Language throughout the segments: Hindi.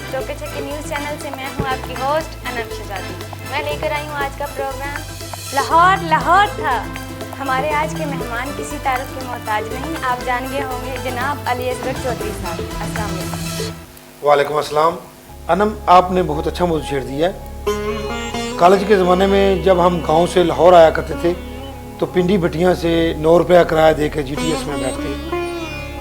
चौके छक्के न्यूज़ चैनल से मैं हूं आपकी होस्ट अनम शहजादी। मैं लेकर आई हूं आज का प्रोग्राम लाहौर लाहौर था। हमारे आज के मेहमान किसी तारीफ के मोहताज नहीं, आप जान गए होंगे जनाब अली असगर चौधरी साहब। अस्सलाम वालेकुम। वालेकुम अस्सलाम। अनम, आपने बहुत अच्छा मौजू छेड़ दिया है। कॉलेज के ज़माने में जब हम गांव से लाहौर आया करते थे तो पिंडी भटियाँ से 9 रुपया किराया दे के GTS में बैठते,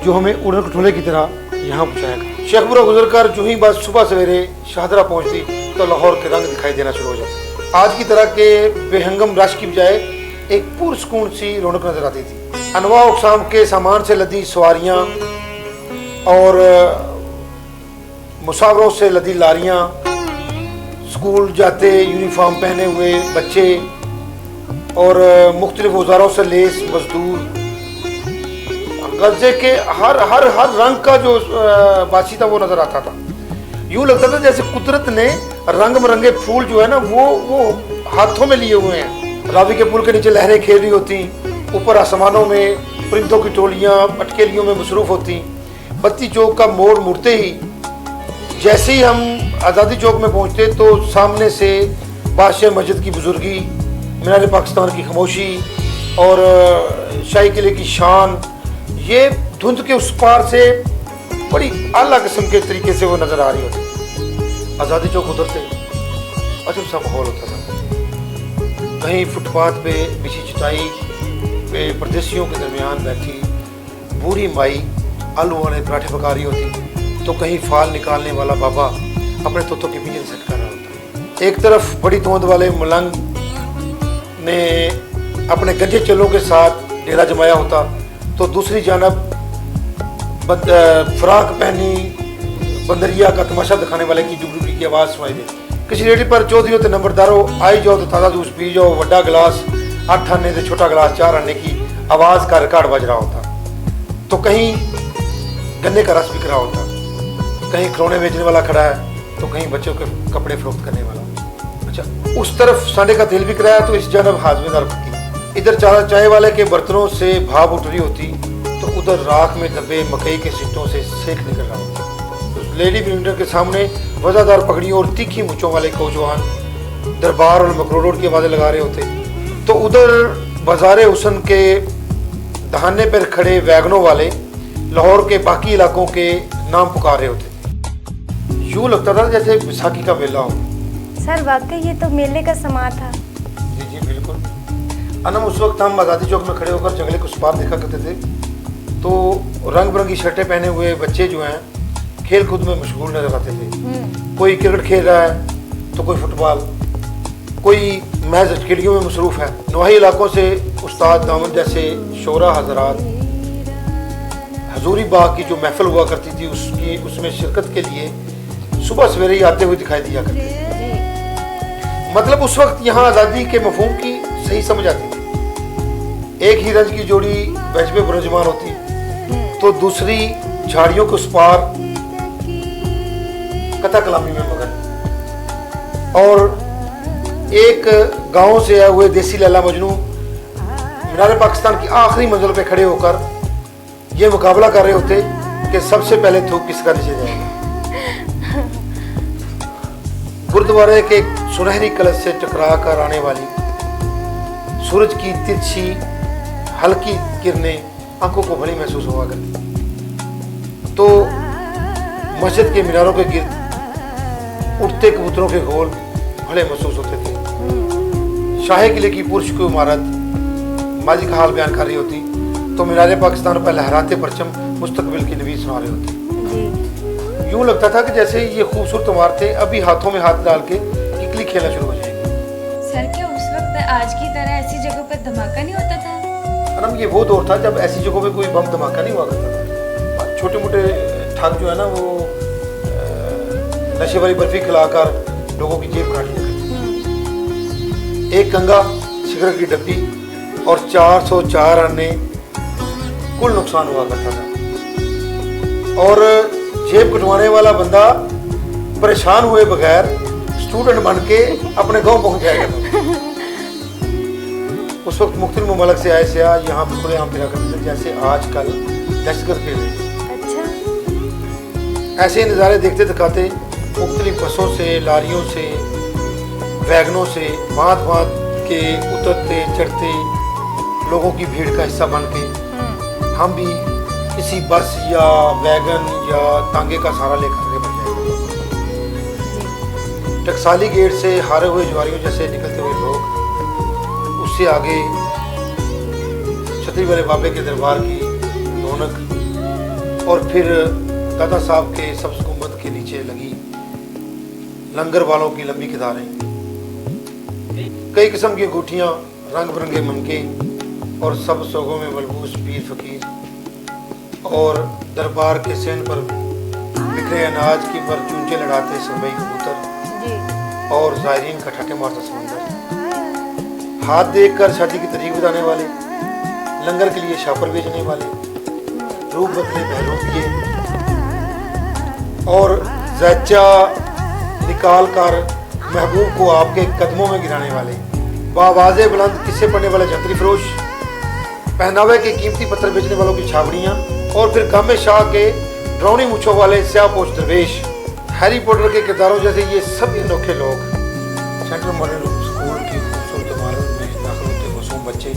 जो हमें उड़न खटोले की तरह यहाँ पहुँचाया करते। शेखपुरा गुजर कर जो ही बस सुबह सवेरे शाहदरा पहुँचती तो लाहौर के रंग दिखाई देना शुरू हो जाते। आज की तरह के बेहंगम रश की बजाय एक पुरसकून सी रौनक नजर आती थी। अनवा अक़साम के सामान से लदी सवारियाँ और मुसाफरों से लदी लारियाँ, स्कूल जाते यूनिफॉर्म पहने हुए बच्चे और मुख्तलिफ औजारों से लेस मजदूर, गर्जे के हर हर हर रंग का जो बासी था वो नजर आता था। यूँ लगता था जैसे कुदरत ने रंग बिरंगे फूल जो है ना वो हाथों में लिए हुए हैं। रावी के पुल के नीचे लहरें खेल रही होती, ऊपर आसमानों में परिंदों की टोलियाँ अटकेलियों में मसरूफ होती। बत्ती चौक का मोड़ मुड़ते ही जैसे ही हम आज़ादी चौक में पहुंचते तो सामने से बादशाह मस्जिद की बुजुर्गी, मीनार पाकिस्तान की खामोशी और शाही किले की शान, ये धुंध के उस पार से बड़ी आला किस्म के तरीके से वो नज़र आ रही होती। आज़ादी चौक उतरते अजब सा माहौल होता था। कहीं फुटपाथ पे बिछी चटाई पे परदेसियों के दरमियान बैठी बूढ़ी माई आलू वाले पराठे पका रही होती, तो कहीं फाल निकालने वाला बाबा अपने तोतों के पीछे सेट कर रहा होता। एक तरफ बड़ी तोंद वाले मलंग ने अपने गंजे चलों के साथ डेरा जमाया होता, तो दूसरी जानब फ्राक पहनी बंदरिया का तमाशा दिखाने वाले की जुगजुगी की आवाज़ सुनाई देती। किसी रेडी पर चौधरी होते नंबरदारों आई जाओ तो ताज़ा जूस पी जाओ, बड़ा गिलास 8 आने से छोटा गिलास 4 आने की आवाज़ का रिकॉर्ड बज रहा होता। तो कहीं गन्ने का रस बिक रहा होता, कहीं खिलौने बेचने वाला खड़ा है तो कहीं बच्चों के कपड़े फरोख्त करने वाला। अच्छा, उस तरफ सांडे का तेल बिक रहा है तो इस जानब हाजमेदार पत्ती। इधर चाय वाले के बर्तनों से भाप उठ रही होती तो उधर राख में दबे मकई के सिट्टों से सेक निकल रहा होता। लेडी प्रिंटर के सामने वज़ादार पगड़ियों और तीखी मूँछों वाले नौजवान दरबार और मकरोड़ की आवाज़ें लगा रहे होते, तो उधर बाज़ार हुसन के दहाने पर खड़े वैगनों वाले लाहौर के बाकी इलाकों के नाम पुकार रहे होते। यूँ लगता था जैसे बैसाखी का मेला हो। सर वाकई ये तो मेले का समा था। जी जी बिल्कुल। अनम, उस वक्त हम आज़ादी चौक में खड़े होकर जंगले को उस पार देखा करते थे, तो रंग बिरंगी शर्टें पहने हुए बच्चे जो हैं खेल कूद में मशगूल नजर आते थे। कोई क्रिकेट खेल रहा है तो कोई फुटबॉल, कोई महज अटकेलियों में मसरूफ़ है। नवाही इलाकों से उस्ताद दामन जैसे शोरा हजरात हजूरी बाग की जो महफिल हुआ करती थी उसमें शिरकत के लिए सुबह सवेरे ही आते हुए दिखाई दिया करते थे। मतलब उस वक्त यहाँ आज़ादी के मफहूम की सही समझ आती थी। एक ही रंज की जोड़ी बेंच पे बुरजमान होती तो दूसरी झाड़ियों के उस पार कथा कलामी में मगन, और एक गांव से आए हुए देसी लैला मजनू मीनार पाकिस्तान की आखिरी मंजिल पे खड़े होकर ये मुकाबला कर रहे होते कि सबसे पहले थूक किसका नीचे जाएगा। गुरुद्वारे के सुनहरी कलश से टकरा कर आने वाली सूरज की तिरछी हल्की किरणें आंखों को भली महसूस हुआ करती, तो मस्जिद के मीनारों के गिर्द उड़ते कबूतरों के गोल भले महसूस होते थे। शाही किले की पुरुष की इमारत माजी का हाल बयान कर रही होती तो मीनार पाकिस्तान पर लहराते परचम मुस्तकबिल की नवीद सुना रहे होते। यूँ लगता था कि जैसे ये खूबसूरत इमारतें अभी हाथों में हाथ डाल के किकली खेलना शुरू हो जाएगी। सर, क्या उस वक्त आज की तरह ऐसी जगहों पर धमाका नहीं होता था? अनम, ये वो दौर था जब ऐसी जगहों पे कोई बम धमाका नहीं हुआ करता था। छोटे मोटे ठग जो है ना वो नशे वाली बर्फी खिलाकर लोगों की जेब काट लिया करते। एक कंगा सिगरेट की डब्बी और 404 आने कुल नुकसान हुआ करता था, और जेब कटवाने वाला बंदा परेशान हुए बगैर स्टूडेंट बन के अपने गांव पहुंच जाएगा। उस वक्त मुख्तलिफ मुमालिक से आए सियाह यहाँ पर खुलेआम फिरा करते थे जैसे आजकल दहशतगर्द फिर रहे। अच्छा। ऐसे नज़ारे देखते दिखाते मुख्तलिफ बसों से, लारियों से, वैगनों से भांत भांत के उतरते चढ़ते लोगों की भीड़ का हिस्सा बन के हम भी किसी बस या वैगन या तांगे का सहारा लेकर आगे बढ़ जाएंगे। टकसाली गेट से हारे हुए ज्वारियों जैसे निकलते हुए लोग, उससे आगे छतरी वाले बाबे के दरबार की रौनक, और फिर दादा साहब के सब्ज गुंबद के नीचे लगी लंगर वालों की लंबी कतारें, कई किस्म की अंगूठियाँ, रंग बिरंगे मनके और सब सोगों में मलबूस पीर फकीर, और दरबार के सेन पर बिखरे अनाज की पर चूंचे लड़ाते सरमई कबूतर और ज़ायरीन का ठट्ठे मारता समंदर, हाथ देखकर शादी की तारीख बताने वाले, लंगर के लिए शापर भेजने वाले, रूप बदले पहलों किए और ज़ैचा निकाल कर महबूब को आपके कदमों में गिराने वाले, बावाज़े बुलंद किस्से पढ़ने वाले जंतरी फरोश, पहनावे के कीमती पत्थर बेचने वालों की छावड़ियाँ, और फिर गामे शाह के ड्रोनी मूछों वाले स्याहपोश दरवेश, हैरी पॉटर के किरदारों जैसे ये सभी अनोखे लोग सेंट्रल मॉडल स्कूल की खूबसूरत इमारत में दाखिल होते मासूम बच्चे,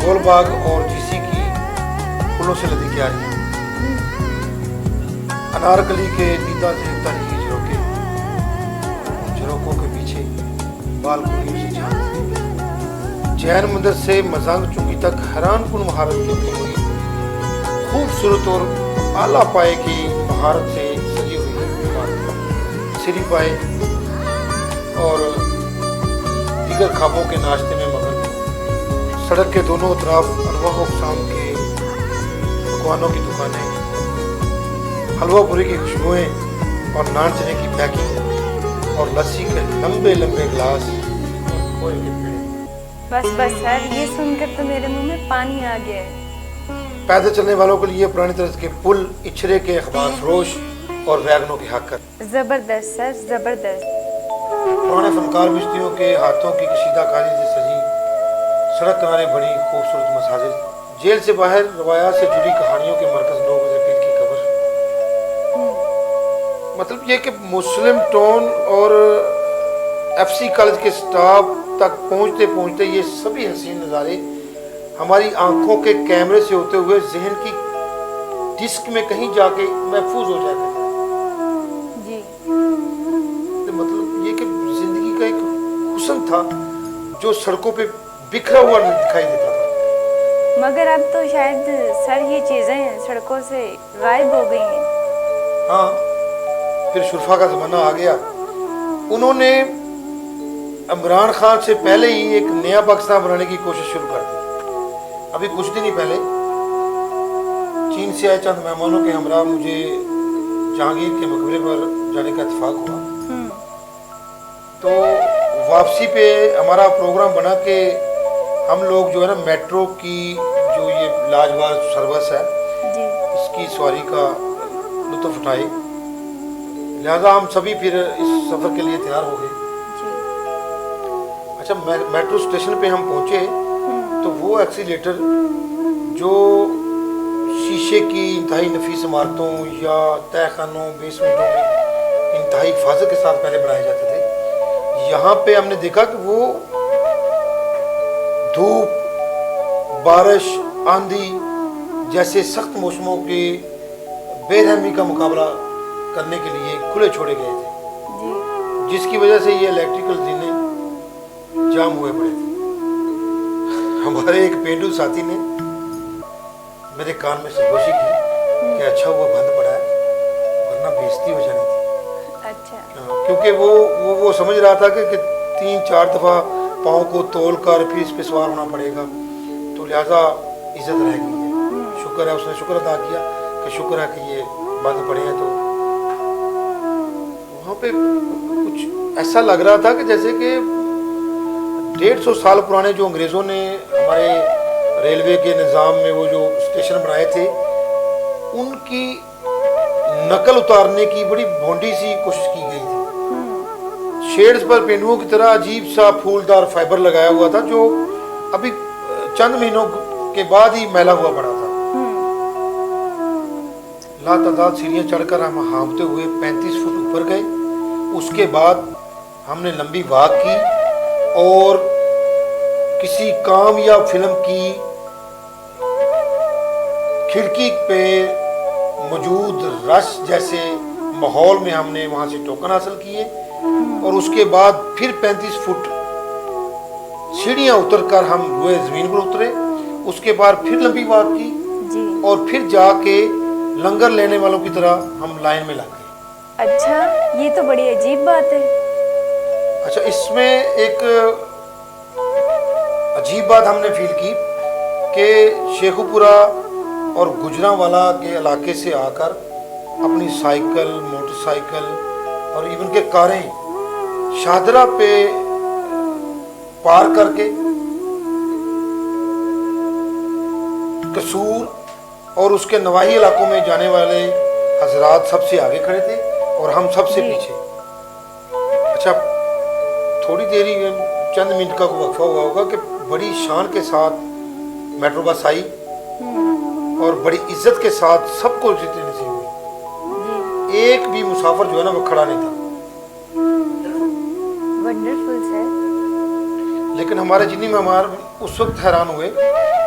गोलबाग और जीसी की फूलों से लदी क्यारियाँ, अनारकली के दीदा देवता की झरोकों के पीछे बालकनियों से झांकते, जैन मंदिर से मजांग चुंगी तक हैरानकुन महारत की बनी हुई खूबसूरत और आला पाए की महारत से सजी हुई सिरी पाए और दीगर खाबों के नाश्ते में मगन, सड़क के दोनों तरफ अनवाह अक़साम के पकवानों की दुकानें, हलवा पूरी की खुशबुएं और नान चने की पैकिंग और लस्सी के लंबे लंबे गिलास और खोए के पेड़े। बस बस सर, ये सुनकर तो मेरे मुंह में पानी आ गया है। पैदल चलने वालों के लिए पुरानी तरह के पुल, इचरे के अखबार फरोश और वैगनों के हक्कर। जबरदस्त सर, जबरदस्त। पुराने फनकार मिस्त्रियों के हाथों की कशीदाकारी से सजी सड़क किनारे बड़ी खूबसूरत मसाजिद, जेल से बाहर रवायात से जुड़ी कहानियों के मरकज 9 बजे पीर की कब्र। मतलब ये कि मुस्लिम टाउन और एफसी कॉलेज के स्टाफ तक पहुंचते पहुंचते ये सभी हसीन नज़ारे हमारी आंखों के कैमरे से होते हुए जहन की डिस्क में कहीं जाके महफूज हो जाते हैं जी। तो मतलब ये कि जिंदगी का एक हुस्न था जो सड़कों पे बिखरा हुआ दिखाई देता था। मगर अब तो शायद सर ये चीज़ें सड़कों से गायब हो गई हैं। हाँ, फिर शुरफा का ज़माना आ गया। उन्होंने इमरान खान से पहले ही एक नया पाकिस्तान बनाने की कोशिश शुरू कर दी। अभी कुछ दिन ही पहले चीन से आए चंद मेहमानों के हमरा मुझे जहांगीर के मकबरे पर जाने का इत्तेफाक हुआ। तो वापसी पे हमारा प्रोग्राम बना के हम लोग जो है ना मेट्रो की जो ये लाजवाब सर्विस है जी। इसकी सवारी का लुत्फ उठाए, लिहाजा हम सभी फिर इस सफ़र के लिए तैयार हो गए। अच्छा, मेट्रो स्टेशन पे हम पहुंचे तो वो एक्सीलेटर जो शीशे की इंतहाई नफीस इमारतों या तहखानों बेसमेंटों में इंतहाई हिफाजत के साथ पहले बनाए जाते थे, यहाँ पे हमने देखा कि वो धूप, बारिश, आंधी जैसे सख्त मौसमों के बेरहमी का मुकाबला करने के लिए खुले छोड़े गए थे, जिसकी वजह से ये इलेक्ट्रिकल जीने जाम हुए पड़े थे। हमारे एक पेंडू साथी ने मेरे कान में सरगोशी की कि अच्छा हुआ बंद पड़ा है वरना बेइज्जती हो जानी थी। अच्छा। क्योंकि वो समझ रहा था कि 3-4 दफ़ा पाँव को तोल कर फिर इस पे सवार होना पड़ेगा, तो लिहाजा इज्जत रह गई है। शुक्र है, उसने शुक्र अदा किया कि शुक्र है कि ये बंद पड़े हैं। तो वहाँ पे कुछ ऐसा लग रहा था कि जैसे कि 150 साल पुराने जो अंग्रेज़ों ने हमारे रेलवे के निज़ाम में वो जो स्टेशन बनाए थे उनकी नकल उतारने की बड़ी भोंडी सी कोशिश की गई थी। शेड्स पर पेंडुओं की तरह अजीब सा फूलदार फाइबर लगाया हुआ था जो अभी चंद महीनों के बाद ही मैला हुआ पड़ा था। लातादाद सीढ़ियाँ चढ़कर हम हाँफते हुए 35 फुट ऊपर गए। उसके बाद हमने लंबी वॉक की और किसी काम या फिल्म की खिड़की पे मौजूद रश जैसे माहौल में हमने वहाँ से टोकन हासिल किए और उसके बाद फिर 35 फुट सीढ़ियाँ उतरकर हम रुए ज़मीन पर उतरे। उसके बाद फिर लंबी वॉक की जी। और फिर जाके लंगर लेने वालों की तरह हम लाइन में लग गए। अच्छा, ये तो बड़ी अजीब बात है। अच्छा, इसमें एक अजीब बात हमने फील की कि शेखुपुरा और गुजरांवाला के इलाके से आकर अपनी साइकिल, मोटरसाइकिल और इवन के कारें शाहदरा पे पार करके कसूर और उसके नवाही इलाकों में जाने वाले हजरात सबसे आगे खड़े थे और हम सबसे पीछे। अच्छा, थोड़ी देरी चंद मिनट का वक्फा हुआ होगा कि बड़ी शान के साथ मेट्रो बस आई और बड़ी इज्जत के साथ सबको जीतने नसीब हुई। एक भी मुसाफिर जो है ना वो खड़ा नहीं था। Wonderful sir. लेकिन हमारे जिन्नी मेहमान उस वक्त हैरान हुए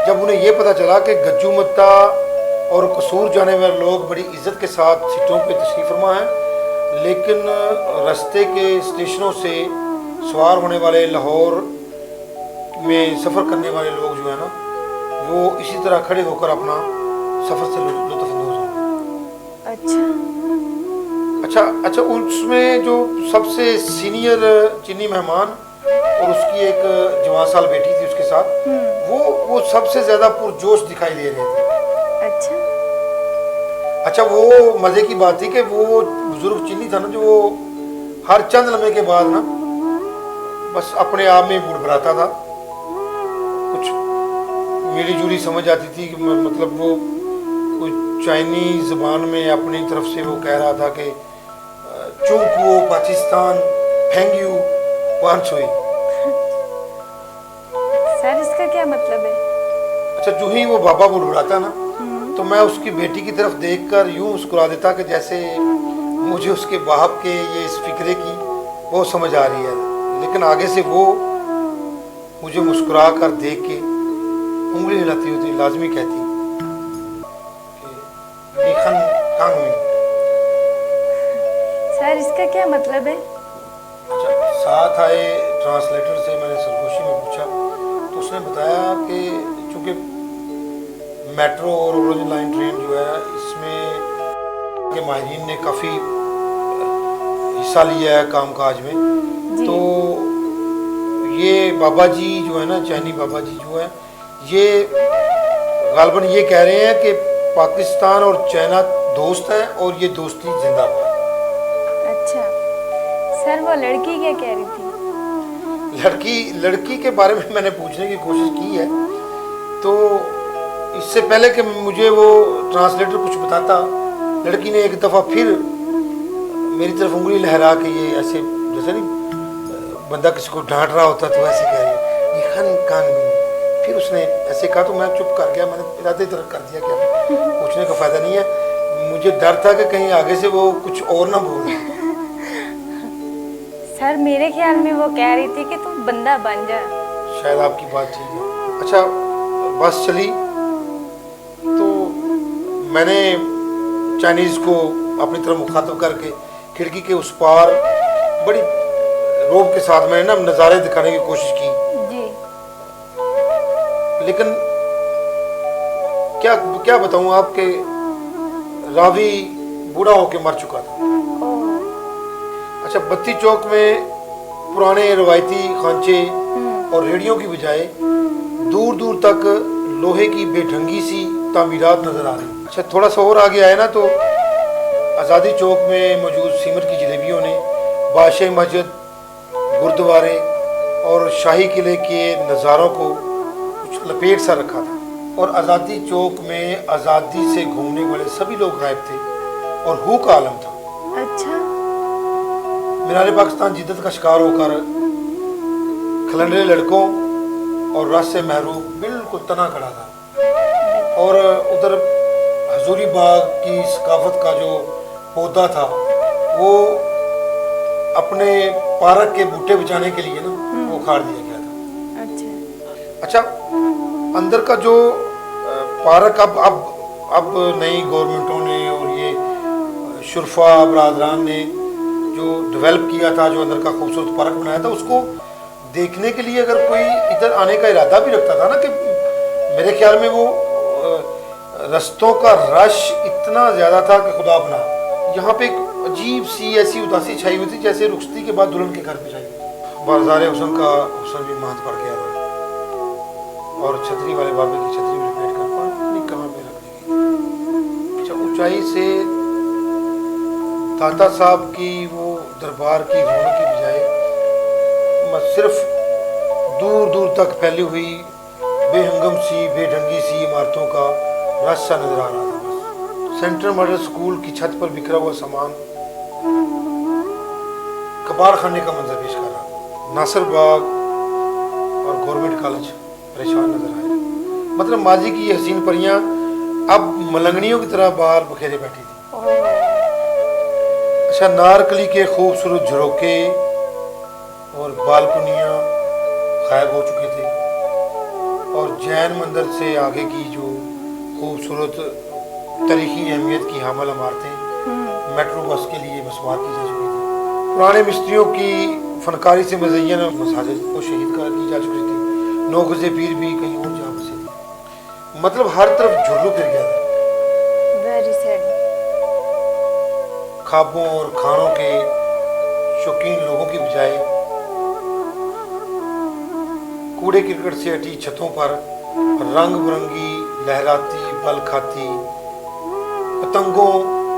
जब उन्हें ये पता चला कि गज्जू मत्ता और कसूर जाने वाले लोग बड़ी इज्जत के साथ सीटों पे तशरीफ फरमा हैं, लेकिन रास्ते के स्टेशनों से सवार होने वाले लाहौर में सफ़र करने वाले लोग जो है ना वो इसी तरह खड़े होकर अपना सफ़र से लुत्फ़अंदोज़ होंगे। अच्छा, उसमें जो सबसे सीनियर चीनी मेहमान और उसकी एक जवान साल बेटी थी उसके साथ, वो सबसे ज़्यादा पुरजोश दिखाई दे रहे थे। अच्छा, वो मज़े की बात थी कि वो बुजुर्ग चीनी था ना जो वो हर चंद लम्हे के बाद ना बस अपने आप में बुड़बड़ाता था। कुछ मिली जुली समझ आती थी कि मतलब वो कोई चाइनीज ज़बान में अपनी तरफ से वो कह रहा था कि चुंकुओ पाकिस्तान फेंग्यू पांचोई। सर, इसका क्या मतलब है? अच्छा, जो ही वो बाबा बुड़बड़ाता ना तो मैं उसकी बेटी की तरफ देखकर यूं मुस्कुरा देता कि जैसे मुझे उसके बाप के ये इस फिक्रे की वो समझ आ रही है। लेकिन आगे से वो मुझे मुस्कुरा कर देख के उंगली हिलाती होती लाजमी कहती कि निखन कांग में। सर, इसका क्या मतलब है? अच्छा, साथ आए ट्रांसलेटर से मैंने सरगोशी में पूछा तो उसने बताया कि चूँकि मेट्रो और ओरिजिनल लाइन ट्रेन जो है इसमें के माहिरीन ने काफ़ी हिस्सा लिया है कामकाज में, तो ये बाबा जी जो है ना, चाइनी बाबा जी जो है, ये गालबन ये कह रहे हैं कि पाकिस्तान और चाइना दोस्त हैं और ये दोस्ती जिंदाबाद। अच्छा सर, वो लड़की क्या कह रही थी? लड़की के बारे में मैंने पूछने की कोशिश की है, तो इससे पहले कि मुझे वो ट्रांसलेटर कुछ बताता, लड़की ने एक दफ़ा फिर मेरी तरफ उंगली लहरा के ये ऐसे जैसे नहीं बंदा किसी को डांट रहा होता तो ऐसे कह रही है ये खान कान में। फिर उसने ऐसे कहा तो मैं चुप कर गया, मैंने इरादे तरफ कर दिया कि पूछने का फ़ायदा नहीं है, मुझे डर था कि कहीं आगे से वो कुछ और ना बोले। सर, मेरे ख्याल में वो कह रही थी कि तुम बंदा बन जा। शायद आपकी बात ठीक है। अच्छा, बस चली तो मैंने चाइनीज़ को अपनी तरफ मुखातब करके खिड़की के उस पार बड़ी रोब के साथ मैंने ना नज़ारे दिखाने की कोशिश की जी। लेकिन क्या बताऊं आपके रावी बूढ़ा होके मर चुका था। अच्छा, बत्ती चौक में पुराने रवायती खांचे और रेडियो की बजाय दूर दूर तक लोहे की बेढंगी सी तामीरात नजर आ रही। अच्छा, थोड़ा सा और आगे आए ना तो आज़ादी चौक में मौजूद सीमेंट की जलेबियों ने बादशाही मस्जिद, गुरुद्वारे और शाही किले के नज़ारों को कुछ लपेट सा रखा था। और आज़ादी चौक में आज़ादी से घूमने वाले सभी लोग गायब थे और हू का आलम था। अच्छा, मीनार पाकिस्तान जिद्दत का शिकार होकर खलंडरे लड़कों और रस से महरूम बिल्कुल तना खड़ा था और उधर हजूरी बाग की सकाफत का जो पौधा था वो अपने पार्क के बूटे बचाने के लिए ना वो उखाड़ दिया गया था। अच्छा। अच्छा, अंदर का जो पार्क अब नई गवर्नमेंटों ने और ये शुरफा बरादरान ने जो डेवलप किया था, जो अंदर का खूबसूरत पार्क बनाया था, उसको देखने के लिए अगर कोई इधर आने का इरादा भी रखता था ना, कि मेरे ख्याल में वो रस्तों का रश इतना ज़्यादा था कि खुदा अपना, यहाँ पे एक अजीब सी ऐसी उदासी छाई हुई थी जैसे रुखसती के बाद दुल्हन के घर पे छाई हुई। बाजार हुसन का हुसन भी मांद पड़ गया था और छतरी वाले बाबे की छतरी भी लपेट कर पानी कहाँ पे रख दी गई। अच्छा, ऊंचाई से दाता साहब की वो दरबार की रौनक की बजाय सिर्फ दूर दूर तक फैली हुई बेहंगम सी बेढंगी सी इमारतों का रस सा नजर आ रहा था। बस सेंट्रल मॉडल स्कूल की छत पर बिखरा हुआ सामान कबाड़ खाने का मंजर पेश कर रहा। नासिर बाग और गवर्नमेंट कॉलेज परेशान नजर आए। मतलब माजी की ये हसीन परियां अब मलंगनियों की तरह बाहर बखेरे बैठी थी। अच्छा, नारकली के खूबसूरत झरोके और बालकनियां गायब हो चुके थे और जैन मंदिर से आगे की जो खूबसूरत तारीखी अहमियत की हामल इमारतें मेट्रो बस के लिए मसवार की जा चुकी थी। पुराने मिस्त्रियों की फनकारी से मज़य्यन मसाजिद को शहीद की जा चुकी थी। 9 गज़े पीर भी कहीं और जा बसे थे। मतलब हर तरफ झुर्लू फिर गया था। Very sad. ख्वाबों और खानों के शौकीन लोगों की बजाय कूड़े क्रिकेट से हटी छतों पर रंग बिरंगी लहराती बल खाती पतंगों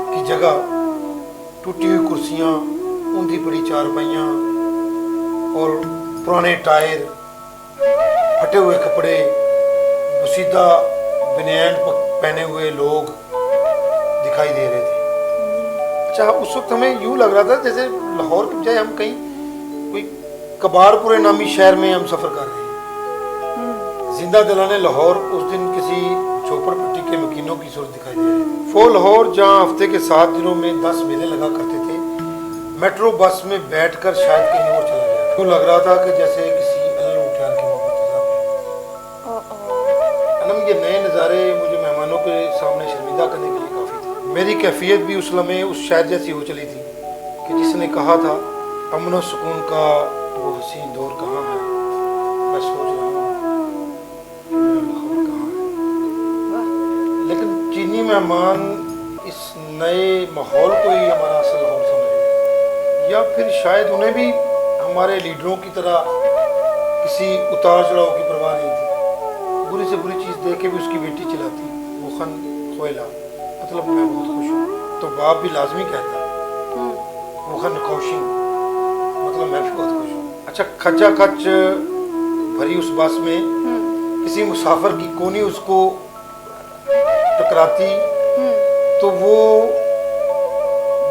की जगह टूटी हुई कुर्सियां, ऊंधी पड़ी चारपाइयां और पुराने टायर, फटे हुए कपड़े, बसीदा बनियान पहने हुए लोग दिखाई दे रहे थे। अच्छा, उस वक्त हमें यूं लग रहा था जैसे लाहौर के बजाय हम कहीं कोई कबाड़पुरे नामी शहर में हम सफर कर रहे हैं। जिंदा दिलाने लाहौर उस दिन किसी झोपड़पट्टी के मकीनों की सूरत दिखाई दे रही है। फो लाहौर जहाँ हफ्ते के 7 दिनों में 10 मेले लगा करते थे, मेट्रो बस में बैठकर शायद कहीं और चला गया। तो लग रहा था कि जैसे किसी अल्लाह उठ्यार के मोहब्बत। ये नए नज़ारे मुझे मेहमानों के सामने शर्मिंदा करने के लिए काफ़ी थे। मेरी कैफियत भी उस लम्हे उस शायर जैसी हो चली थी कि जिसने कहा था अमन और सुकून का वो हसीन दौर कहाँ है, मैं सोच रहा हूँ लाहौर कहाँ है। लेकिन चीनी मेहमान इस नए माहौल को ही हमारा असल लाहौर समझ रहे, या फिर शायद उन्हें भी हमारे लीडरों की तरह किसी उतार चढ़ाव की परवाह नहीं थी। बुरी से बुरी चीज़ देख के भी उसकी बेटी चिल्लाती, वो खन खोयला, मतलब मैं बहुत खुश हूँ, तो बाप भी लाजमी कहता वो खन कौशिंग, मतलब मैं भी बहुत खुश हूँ। अच्छा, खचा खच भरी उस बस में किसी मुसाफिर की कोनी उसको टकराती तो वो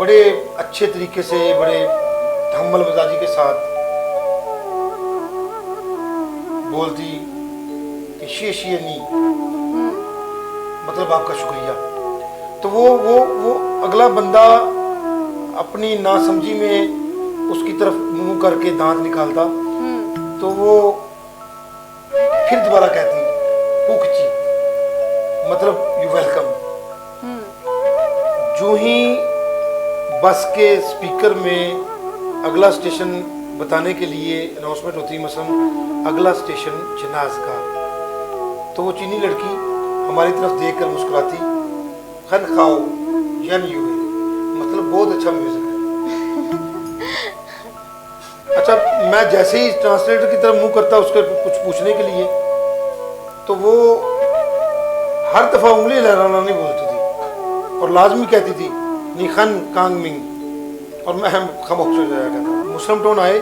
बड़े अच्छे तरीके से, बड़े धम्मल मिजाजी के साथ बोलती कि शेशियनी, मतलब आपका शुक्रिया। तो वो अगला बंदा अपनी नासमझी में उसकी तरफ मुंह करके दांत निकालता तो वो फिर दोबारा कहती पुखची, मतलब यू वेलकम। जो ही बस के स्पीकर में अगला स्टेशन बताने के लिए अनाउंसमेंट होती, मसलन अगला स्टेशन जनाज का, तो वो चीनी लड़की हमारी तरफ देखकर मुस्कुराती, खन खाओ यन यू, मतलब बहुत अच्छा म्यूजिक है। अच्छा, मैं जैसे ही ट्रांसलेटर की तरफ मुंह करता उसके कुछ पूछने के लिए, तो वो हर दफा उंगली लहराना नहीं बोलती थी और लाजमी कहती थी निखन कांग मिंग, और मैं खामोश हो जाया करता। मुस्लिम टोन आए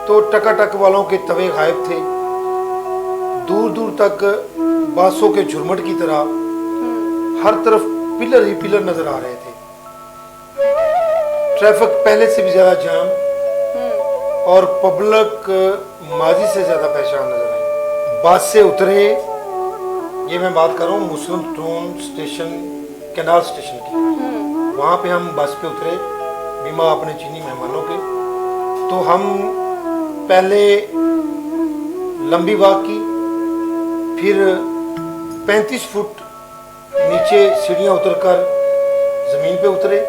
तो टकाटक वालों के तवे गायब थे, दूर दूर तक बांसों के झुरमट की तरह हर तरफ पिलर ही पिलर नजर आ रहे थे। ट्रैफिक पहले से भी ज्यादा जाम और पब्लिक माजी से ज्यादा परेशान नजर आई। बस से उतरे, ये मैं बात कर रहा हूँ मुस्लिम टोन स्टेशन कैनाल स्टेशन की। वहाँ पे हम बस पे उतरे बिना अपने चीनी मेहमानों के। तो हम पहले लंबी वॉक की, फिर 35 फुट नीचे सीढ़ियाँ उतरकर ज़मीन पे उतरे,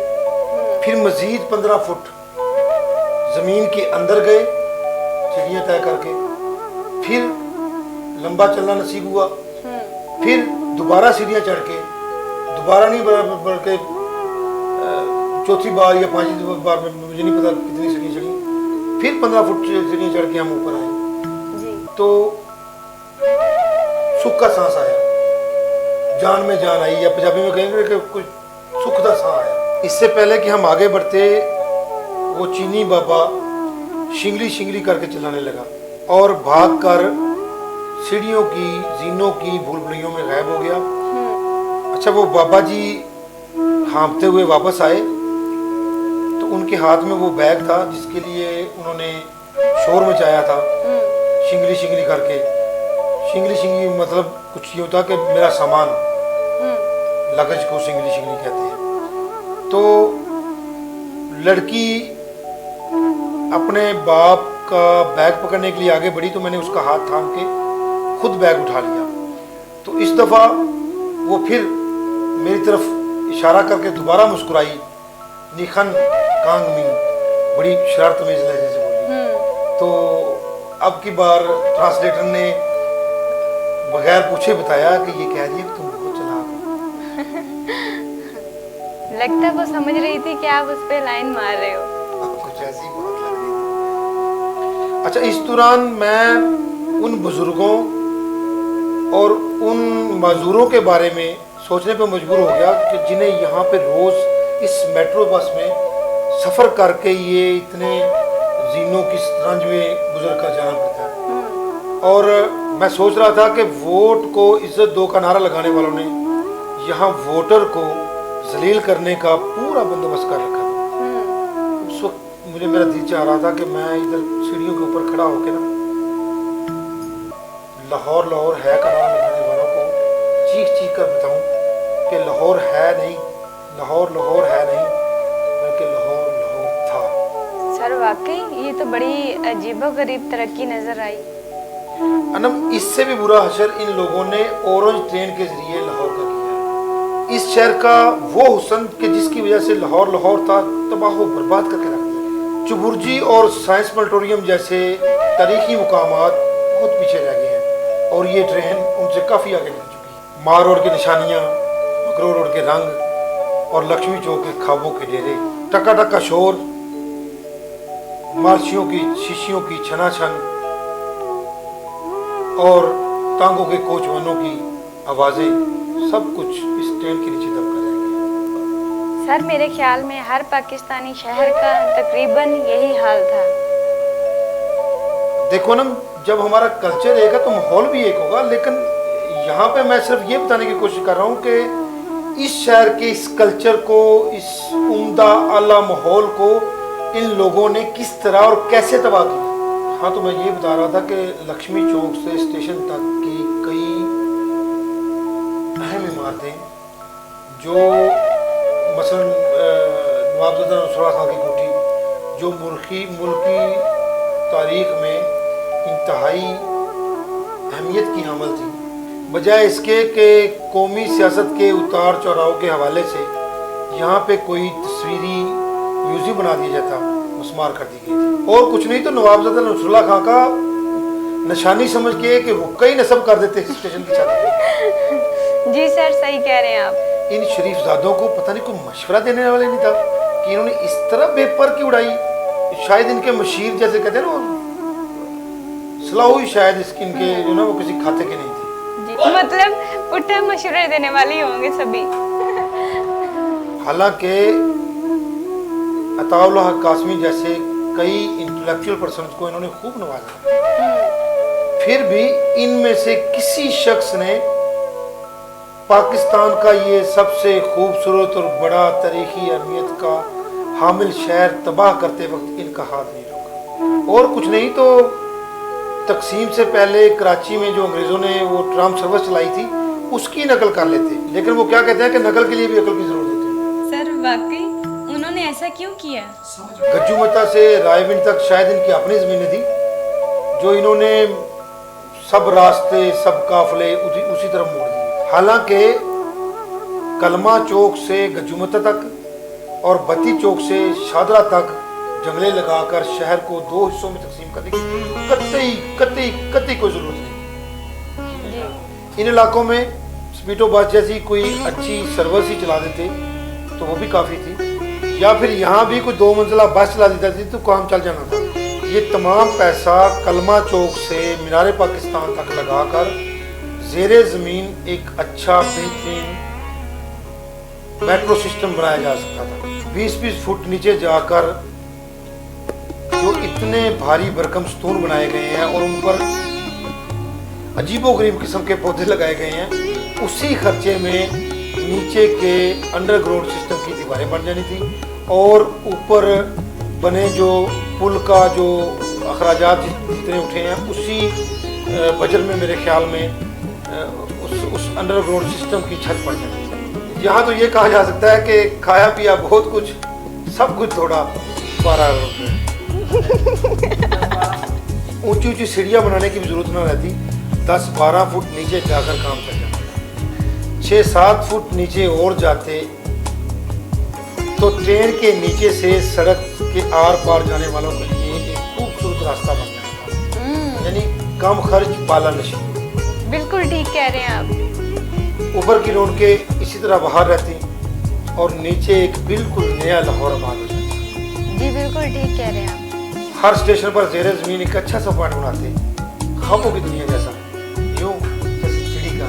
फिर मज़ीद 15 फुट ज़मीन के अंदर गए सीढ़ियाँ तय करके, फिर लंबा चलना नसीब हुआ, फिर दोबारा सीढ़ियाँ चढ़ के, दोबारा नहीं बल्कि चौथी बार या पांचवी बार में मुझे नहीं पता कितनी सीढ़ियाँ चढ़ी, फिर 15 फुट सीढ़ियाँ चढ़ के हम ऊपर आए। जी। तो सुख का सांस आया, जान में जान आई, या पंजाबी में कहेंगे कि कुछ सुख का सांस आया। इससे पहले कि हम आगे बढ़ते, वो चीनी बाबा शिंगली शिंगली करके चलाने लगा और भागकर सीढ़ियों की, जीनों की भूलभुलैयों में गायब हो गया। अच्छा, वो बाबा जी हाँफते हुए वापस आए तो उनके हाथ में वो बैग था जिसके लिए उन्होंने शोर मचाया था, शिंगली शिंगली करके। शिंगली शिंगली मतलब कुछ ये होता कि मेरा सामान, लगेज को शिंगली शिंगली कहते हैं। तो लड़की अपने बाप का बैग पकड़ने के लिए आगे बढ़ी तो मैंने उसका हाथ थाम के खुद बैग उठा लिया। तो इस दफ़ा वो फिर मेरी तरफ इशारा करके दोबारा मुस्कुराई, निखन कांग मी, बड़ी शरारतमेज़ लहजे से बोली। तो अब की बार ट्रांसलेटर ने बगैर पूछे बताया कि ये कह रही है कि तुम बहुत चालाक हो। लगता वो समझ रही थी कि आप उस पे लाइन मार रहे हो। कुछ ऐसी बात लग रही थी। अच्छा, इस दौरान मैं उन बुजुर्गों और उन मजदूरों के बारे में सोचने पर मजबूर हो गया कि जिन्हें यहाँ पे रोज इस मेट्रो बस में सफर करके ये इतने जीनों की रंज में गुजर कर जाना पड़ता है। और मैं सोच रहा था कि वोट को इज्जत दो का नारा लगाने वालों ने यहाँ वोटर को जलील करने का पूरा बंदोबस्त कर रखा था। उस वक्त मुझे मेरा दिल चाह रहा था कि मैं इधर सीढ़ियों के ऊपर खड़ा होकर ना लाहौर लाहौर है का नारा लगाने वालों को चीख चीख कर बताऊं कि लाहौर है नहीं, लाहौर लाहौर है नहीं, बल्कि लाहौर लाहौर था। सर वाकई ये तो बड़ी अजीबोगरीब तरक्की नजर आई। अनम, इससे भी बुरा हशर इन लोगों ने ऑरेंज ट्रेन के जरिए लाहौर का किया है। इस शहर का वो हुस्न कि जिसकी वजह से लाहौर लाहौर था, तबाह व बर्बाद करके रख दिया। चुबुर्जी और साइंस प्लानिटोरियम जैसे तारीखी मुकामात बहुत पीछे रह गए हैं और ये ट्रेन उनसे काफ़ी आगे निकल चुकी है। मार रोड की निशानियाँ, मकरो रोड के रंग और लक्ष्मी चौक के ख्वाबों के डेरे, टका टका शोर, मार्चियों की शीशियों की छनाछन और टांगों के कोचवानों की आवाज़ें, सब कुछ इस ट्रेन के नीचे दब कर रहेंगे। सर मेरे ख्याल में हर पाकिस्तानी शहर का तकरीबन यही हाल था। देखो ना, जब हमारा कल्चर एक है तो माहौल भी एक होगा, लेकिन यहाँ पे मैं सिर्फ ये बताने की कोशिश कर रहा हूँ कि इस शहर के इस कल्चर को, इस उम्दा आला माहौल को इन लोगों ने किस तरह और कैसे तबाह किया। हाँ, तो मैं ये बता रहा था कि लक्ष्मी चौक से स्टेशन तक की कई अहम इमारतें जो मसलन नवाबजादा नसरुल्लाह खां की कोठी, जो मुल्की तारीख में इंतहाई अहमियत की हामिल थी, बजाय इसके कि कौमी सियासत के उतार चढ़ाव के हवाले से यहाँ पे कोई तस्वीरी म्यूजियम बना दिया जाता, मस्मार कर दी गई थी। और कुछ नहीं तो नवाबजादा नसरुल्लाह खां का निशानी समझ के कि हुक्का ही नस्ब कर देते स्टेशन की छत पे। जी सर, सही कह रहे हैं आप। इन शरीफजादों को पता नहीं कोई मशवरा देने वाले नहीं था कि इन्होंने इस तरह बेपर की उड़ाई। शायद इनके मशीर जैसे कहते हैं ना, सलाह हुई शायद इसकी, इनके जो ना वो किसी खाते के नहीं थी। जी, मतलब उठे मशवरे देने वाले ही होंगे सभी। हालांकि अताउल्लाह कासमी जैसे कई इंटेलेक्चुअल पर्सन को इन्होंने खूब नवाजा, फिर भी इनमें से किसी शख्स ने पाकिस्तान का ये सबसे खूबसूरत और बड़ा तारीखी अहमियत का हामिल शहर तबाह करते वक्त इनका हाथ नहीं रोका। और कुछ नहीं तो तकसीम से पहले कराची में जो अंग्रेज़ों ने वो ट्राम सर्विस चलाई थी, उसकी नकल कर लेते। लेकिन वो क्या कहते हैं कि नकल के लिए भी अकल की जरूरत होती है। सर वाकई उन्होंने ऐसा क्यों किया? गज्जूमता से रायविंड तक शायद इनकी अपनी ज़मीनें थी, जो इन्होंने सब रास्ते सब काफले उसी तरफ मोड़ दिए। हालांकि कलमा चौक से गज्जूमता तक और बत्ती चौक से शादरा तक जंगले लगाकर शहर को 2 हिस्सों में तकसीम करने की कतई कोई जरूरत नहीं। इन इलाकों में स्पीडो बस जैसी कोई अच्छी सर्विस ही चला देते तो वो भी काफ़ी थी, या फिर यहाँ भी कोई 2 मंजिला बस चला देती थी तो काम चल जाना था। ये तमाम पैसा कलमा चौक से मीनार पाकिस्तान तक लगाकर ज़ेरे ज़मीन एक अच्छा बेहतरीन मेट्रो सिस्टम बनाया जा सकता था। 20-20 फुट नीचे जाकर जो इतने भारी भरकम स्तून बनाए गए हैं और उन पर अजीबोगरीब किस्म के पौधे लगाए गए हैं, उसी खर्चे में नीचे के अंडरग्राउंड सिस्टम की दीवारें बन जानी थी और ऊपर बने जो पुल का जो अखराजात जितने उठे हैं उसी बजट में मेरे ख्याल में उस अंडरग्राउंड सिस्टम की छत पड़ जानी थी। यहाँ तो ये कहा जा सकता है कि खाया पिया बहुत कुछ, सब कुछ थोड़ा 12 रुपये। ऊंची ऊंची सीढ़ियाँ बनाने की भी जरूरत न रहती, 10-12 फुट नीचे जाकर काम कर जाते। 6-7 फुट नीचे और जाते तो ट्रेन के नीचे से सड़क के आर पार जाने वालों के लिए एक खूबसूरत रास्ता बन जाता, यानी कम खर्च बाला नशी। बिल्कुल ठीक कह रहे हैं आप। ऊपर की रौनकें इसी तरह बाहर रहती और नीचे एक बिल्कुल नया लाहौर आबाद हो जाता। जी बिल्कुल ठीक कह रहे हैं आप। हर स्टेशन पर ज़ेरे ज़मीन एक अच्छा सा पॉइंट बनाते, ख्वाबों की दुनिया जैसा, यूं जैसे चिड़ी का।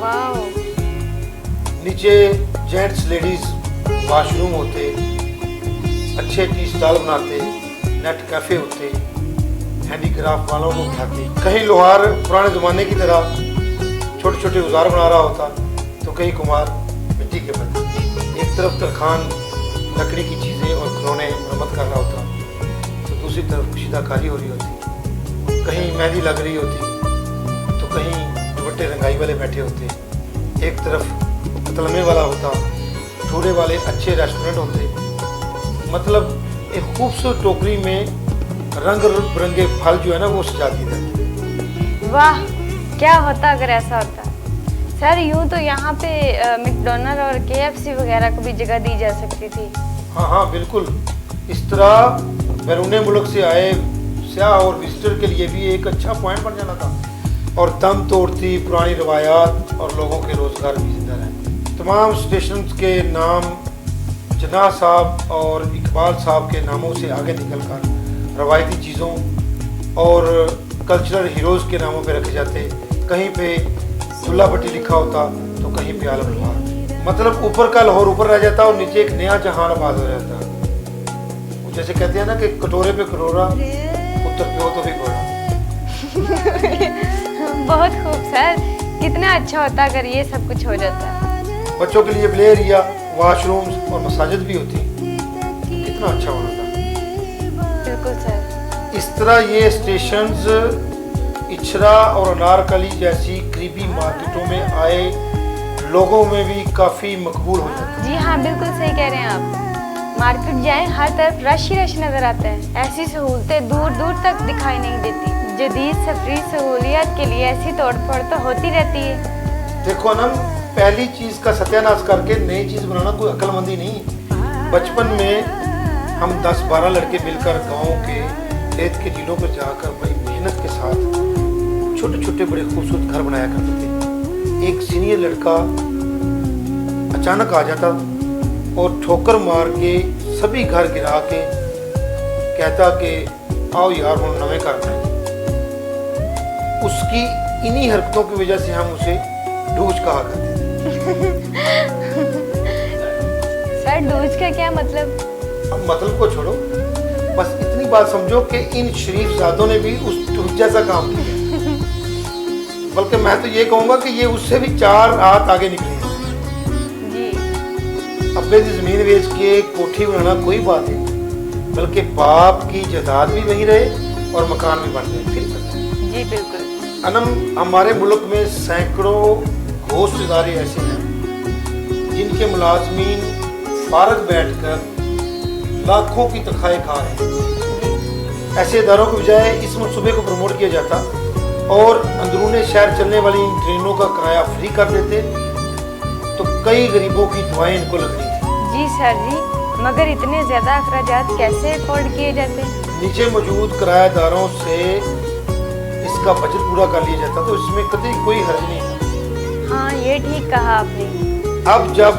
वाओ। नीचे जेंट्स लेडीज वॉशरूम होते, अच्छे टी स्टॉल बनाते, नेट कैफे होते, हैंडीक्राफ्ट वालों को उठाते। कहीं लोहार पुराने ज़माने की तरह छोटे छोटे औजार बना रहा होता तो कहीं कुमार मिट्टी के बर्तन। एक तरफ तरखान लकड़ी की चीज़ें और खिलौने मरम्मत कर रहा होता तो दूसरी तरफ कशीदाकारी हो रही होती। कहीं मेहंदी लग रही होती तो कहीं दुपट्टे रंगाई वाले बैठे होते। एक तरफ तलमे वाला होता, ठूरे वाले अच्छे रेस्टोरेंट होते। मतलब एक खूबसूरत टोकरी में रंग बिरंगे फल जो है ना वो सजा दिए जाते। वाह, क्या होता अगर ऐसा होता। सर यूं तो यहाँ पे मैकडोनल्ड और KFC वगैरह को भी जगह दी जा सकती थी। हाँ बिल्कुल। इस तरह बैरून मुल्क से आए सयाह और विजिटर के लिए भी एक अच्छा पॉइंट बन जाना था और दम तोड़ती पुरानी रवायात और लोगों के रोज़गार भी जिंदा रहे। तमाम स्टेशन के नाम जनाह साहब और इकबाल साहब के नामों से आगे निकलकर रवायती चीज़ों और कल्चरल हीरोज़ के नामों पे रखे जाते। कहीं पे दुल्ला भट्टी लिखा होता तो कहीं पे आलम लोहार। मतलब ऊपर का लाहौर ऊपर रह जाता और नीचे एक नया जहान आबाद हो जाता। वो जैसे कहते हैं ना कि कटोरे पे कटोरा, उत्तर पे हो तो भी घोड़ा। बहुत खूब सर, कितना अच्छा होता अगर ये सब कुछ हो जाता। बच्चों के लिए प्ले एरिया, वॉशरूम्स और मसाजिद भी होती, कितना अच्छा होना था। बिल्कुल सर। इस तरह ये स्टेशंस इचरा और अनारकली जैसी करीबी मार्केटों में आए लोगों में भी काफ़ी मकबूल हो जाते। जी हाँ, बिल्कुल सही कह रहे हैं आप। मार्केट जाएं, हर तरफ रश ही रश नज़र आता है। ऐसी सहूलतें दूर दूर तक दिखाई नहीं देती। जदीद सफरी सहूलियत के लिए ऐसी तोड़फोड़ तो होती रहती है। देखो ना, पहली चीज़ का सत्यानाश करके नई चीज़ बनाना कोई अक्लमंदी नहीं। बचपन में हम 10-12 लड़के मिलकर गाँव के खेत के टीलों पर जाकर बड़ी मेहनत के साथ छोटे छोटे बड़े खूबसूरत घर बनाया करते थे। एक सीनियर लड़का अचानक आ जाता और ठोकर मार के सभी घर गिरा के कहता कि आओ यार हम नवे घर बनाए। उसकी इन्हीं हरकतों की वजह से हम उसे डूज कहा करते थे। सर डूज का क्या मतलब? अब मतलब को छोड़ो, बस इतनी बात समझो कि इन शरीफ ज़ादों ने भी उस डूज जैसा काम किया। बल्कि मैं तो ये कहूँगा कि ये उससे भी 4 हाथ आगे निकले हैं। जी। अब्बे की ज़मीन बेच के कोठी बनाना कोई बात है, बल्कि बाप की जायदाद भी वहीं रहे और मकान भी बन गए। फिर जी बिल्कुल। अनम हमारे मुल्क में सैकड़ों घोस्ट इदारे ऐसे हैं जिनके मुलाजमीन फारग बैठकर लाखों की तनख्वाहें खा रहे हैं। ऐसे इदारों के बजाय इस मनसूबे को प्रमोट किया जाता और अंदरूने शहर चलने वाली इन ट्रेनों का किराया फ्री कर देते तो कई गरीबों की दुआएं इनको लगनी थी। जी सर जी, मगर इतने ज़्यादा अखराजात कैसे अफोर्ड किए जाते? नीचे मौजूद किराएदारों से इसका बजट पूरा कर लिया जाता तो इसमें कतई कोई हर्ज नहीं था। हाँ, ये ठीक कहा आपने। अब जब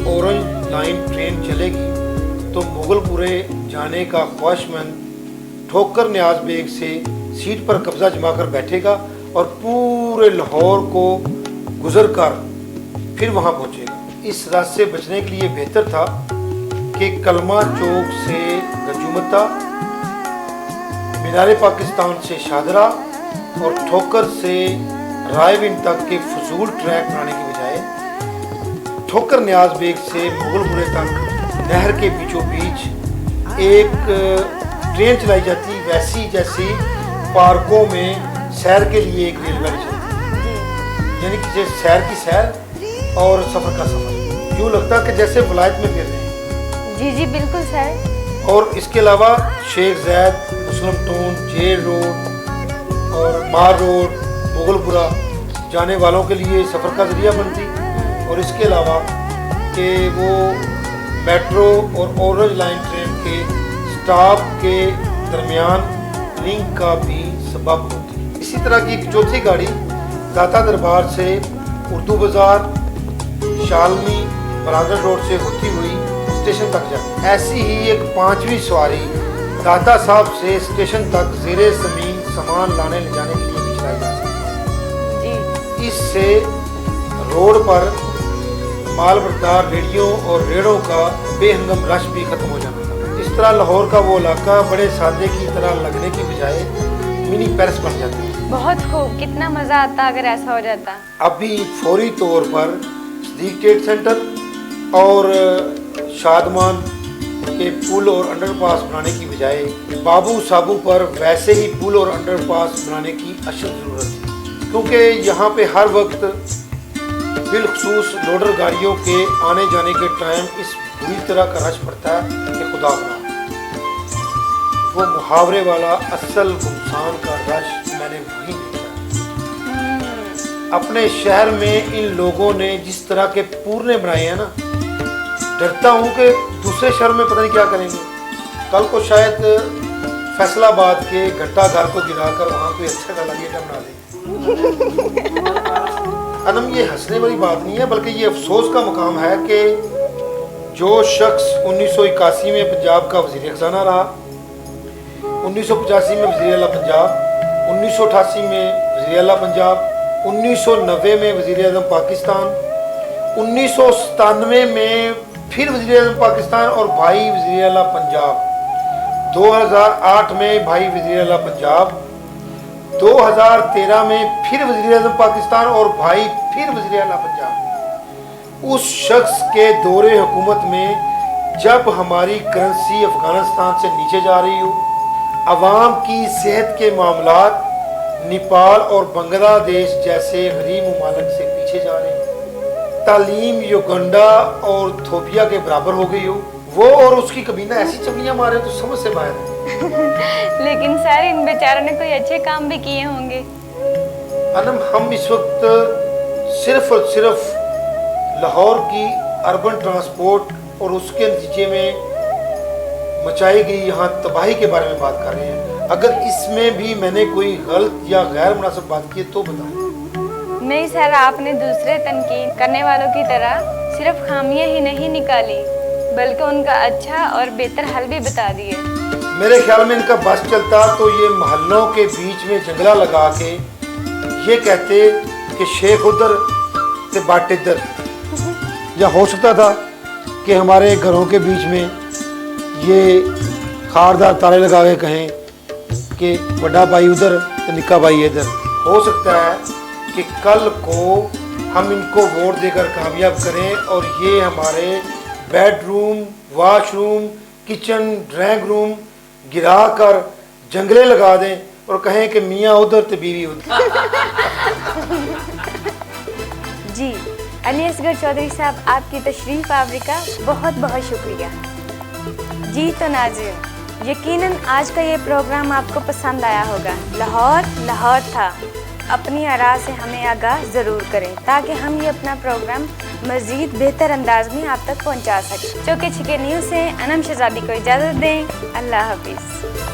ऑरेंज लाइन ट्रेन चलेगी तो मुगलपुरे जाने का ख्वाहिशमंद ठोकर न्याज बेग से सीट पर कब्जा जमाकर बैठेगा और पूरे लाहौर को गुजर कर फिर वहां पहुंचेगा। इस रास्ते से बचने के लिए बेहतर था कि कलमा चौक से गंजुमता, मीनारे पाकिस्तान से शादरा और ठोकर से रायविंड तक के फजूल ट्रैक बनाने के बजाय ठोकर न्याज बेग से मुगलपुरे तक नहर के बीचों बीच एक ट्रेन चलाई जाती, वैसी जैसी पार्कों में सैर के लिए एक रेलगाड़ी चलती, यानी कि जैसे सैर की सैर और सफ़र का सफ़र। यूँ लगता कि जैसे वलायत में फिर रहे हैं। जी जी बिल्कुल सर। और इसके अलावा शेख जैद, मुस्लिम टाउन, जेल रोड और मार रोड, मुगलपुरा जाने वालों के लिए सफ़र का जरिया बनती। और इसके अलावा कि वो मेट्रो और ऑरेंज लाइन ट्रेन के स्टॉप के दरमियान लिंक का भी सबब होती। इसी तरह की एक चौथी गाड़ी दाता दरबार से उर्दू बाज़ार, शालमी, बरादर रोड से होती हुई स्टेशन तक जाती। ऐसी ही एक पांचवी सवारी दाता साहब से स्टेशन तक ज़ेरे ज़मीन सामान लाने ले जाने के लिए भी चलाई जा सकती है। इससे रोड पर माल बरदार रेडियों और रेड़ों का बेहंगम रश भी खत्म हो जाता था। इस तरह लाहौर का वो इलाका बड़े सादे की तरह लगने की बजाय मिनी पेरिस बन जाता है। बहुत खूब, कितना मज़ा आता अगर ऐसा हो जाता। अभी फौरी तौर पर सदीक ट्रेड सेंटर और शादमान के पुल और अंडरपास बनाने की बजाय बाबू साबू पर वैसे ही पुल और अंडरपास बनाने की अशद ज़रूरत है, क्योंकि यहाँ पे हर वक्त बिलखसूस लोडर गाड़ियों के आने जाने के टाइम इस बुरी तरह का रश पड़ता है कि खुदा बना। वो मुहावरे वाला असल गुमसान का रश मैंने वहीं देखा। अपने शहर में इन लोगों ने जिस तरह के पूरने बनाए हैं ना, डरता हूँ कि दूसरे शहर में पता नहीं क्या करेंगे। कल को शायद फैसलाबाद के घंटा घर को गिराकर वहाँ कोई अच्छा वाला गेटा बना दे। अनम, ये हंसने वाली बात नहीं है, बल्कि ये अफसोस का मुकाम है कि जो शख्स 1981 में पंजाब का वज़ीर ख़ज़ाना रहा, 1985 में वज़ीर आला पंजाब, 1988 में वज़ीर आला पंजाब, 1990 में वज़ीर आज़म पाकिस्तान, 1997 में फिर वज़ीर आज़म पाकिस्तान और भाई वज़ीर आला पंजाब, 2008 में भाई वज़ीर आला पंजाब, 2013 में फिर वज़ीर आज़म पाकिस्तान और भाई फिर वज़ीर आला पंजाब। उस शख्स के दौरे हुकूमत में जब हमारी करेंसी अफ़गानिस्तान से नीचे जा रही हो, अवाम की सेहत के मामलात नेपाल और बांग्लादेश जैसे गरीब ममालिक से पीछे जा रहे हैं, तालीम युगांडा और इथियोपिया के बराबर हो गई हो, वो और उसकी कबीना ऐसी चमड़ियाँ मारे तो समझ से बाहर है। लेकिन सर, इन बेचारों ने कोई अच्छे काम भी किए होंगे। अनम, हम इस वक्त सिर्फ और सिर्फ लाहौर की अर्बन ट्रांसपोर्ट और उसके नतीजे में मचाई गई यहाँ तबाही के बारे में बात कर रहे हैं। अगर इसमें भी मैंने कोई गलत या गैर मुनासिब बात की तो बताएं। नहीं सर, आपने दूसरे तनकीद करने वालों की तरह सिर्फ खामियां ही नहीं निकाली, बल्कि उनका अच्छा और बेहतर हल भी बता दिए। मेरे ख्याल में इनका बस चलता तो ये मोहल्लों के बीच में जंगला लगा के ये कहते कि शेख उधर ते बाट इधर, या हो सकता था कि हमारे घरों के बीच में ये खारदार ताले लगा के कहें कि बड़ा भाई उधर तो निक्का भाई इधर। हो सकता है कि कल को हम इनको वोट देकर कामयाब करें और ये हमारे bedroom, washroom, kitchen, drawing room गिरा कर जंगले लगा दें और कहें कि मियाँ उधर तो बीवी उधर। जी अली असगर चौधरी साहब, आपकी तशरीफ़ आवरी का बहुत बहुत शुक्रिया। जी तो नाज़रीन, यकीनन आज का ये प्रोग्राम आपको पसंद आया होगा। लाहौर लाहौर था, अपनी आरा से हमें आगाह ज़रूर करें ताकि हम ये अपना प्रोग्राम मज़ीद बेहतर अंदाज में आप तक पहुंचा सकें। चौके छिके न्यूज़ से अनम शहज़ादी को इजाज़त दें। अल्लाह हाफिज़।